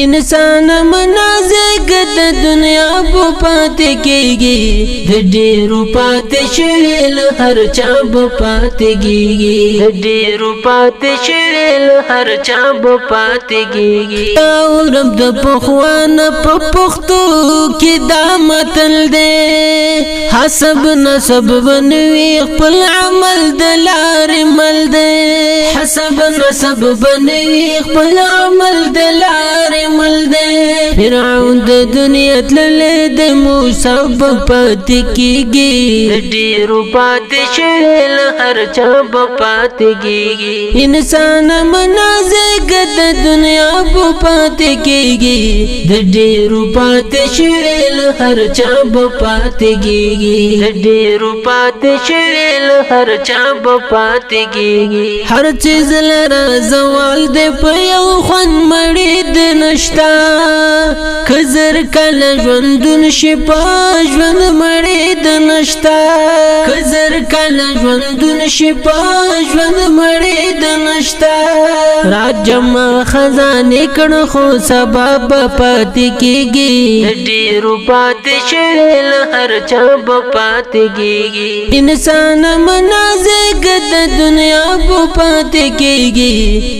انسان منازګ د دنیا په پاتې کېږي د ډېرو پاتې شوي له هر چا به پاتې کېږي د ډېرو پاتې شوي له هر چا به پاتې کېږي اورم د پخوانه په پښتو کې دا متل دی حسب نسب بنوي خپل عمل د لارې مل دی حسب نسب بنوي خپل عمل د لارې مل دی فرعون د دنیا تللی د موسی به پاتې کېږي د ډېرو پاتې شوي له هر چا به پاتې کېږي انسان منازګ د دنیا به پاتې کېږي د ډېرو پاتې شوي له هر چا به پاتې کېږي د ډېرو پاتې شوي له هر چا به پاتې کېږي هر چیز لره زوال دی په یو خوند مړې د نشته که زر کله ژوندون شي په ژوند مړې د نشته که زر کله ژوندون شي په ژوند مړې د نشته راجمع خزانې کړو خو سبا به پاتې کېږي د ډېرو پاتې شوي له هر چا به پاتې کېږي انسان منازګ د دنیا به پاتې کېږي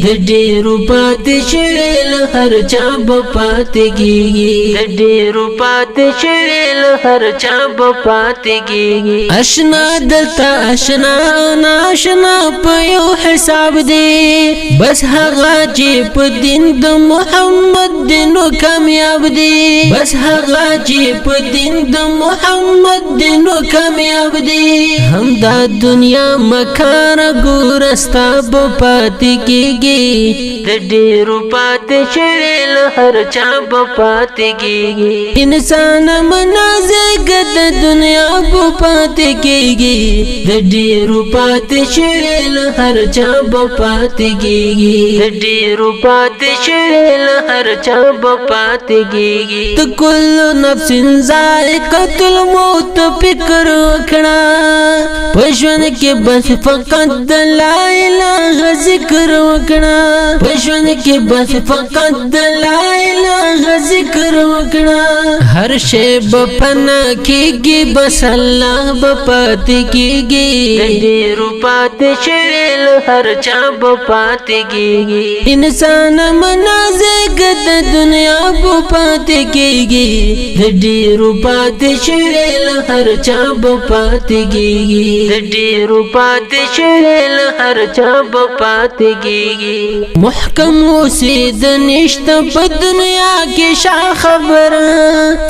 د ډېرو پاتې شوي له هر چا به پاتې کېږي د ډېرو پاتې شوي له هر چا به پاتې کېږي اشنا دلته اشنا ناشنا په یو حساب دی بس هغه چې په دین د محمد دینو کامیاب دی بس هغه چې په دین د محمد دینو کامیاب دی هم دا دنیا مکار ګورستا به پاتې کېږي د ډېرو پاتې شوي له هر چا به پاتې کېږي انسان منازګ د دنیا به پاتې کېږي د ډېرو پاتې شوي له هر چا به پاتې کېږي د ډېرو پاتې شوي له هر چا به پاتې کېږي د کل نفس ذائقة الموت فکر وکړه په ژوند کې بس فقط د لا اله ذکر وکړه په ژوند کې بس فقط د لا اله ذکر وکړه هر شی به فنا کېږي بس الله به پاتې کېږي د ډېرو پاتې شوي له هر چا به پاتې کېږي انسان منازګ د دنیا به پاتې کېږي د ډېرو پاتې شوي له هر چا به پاتې کېږي د ډېرو پاتې شوي له هر چا به پاتې کېږي محکم اوسېد نشته په دنیا کې شا خبره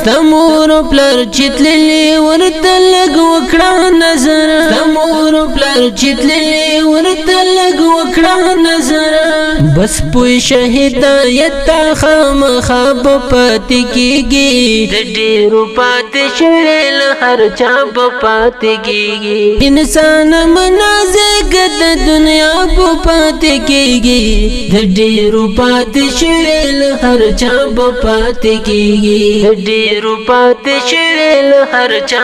تمور پلر چې تللي ورته لږ وکړه نظر تمور پلر چې تللي ورته لږ وکړه نظر بس پوی شهدایت خامخا به پاتې کېږي د ډېرو پاتې شوي له هر چا به پاتې کېږي انسان منازګ د دنیا به پاتې کېږي د ډېرو پاتې شوي له هر چا به پاتې کېږي د ډېرو پاتې شوي له هر چا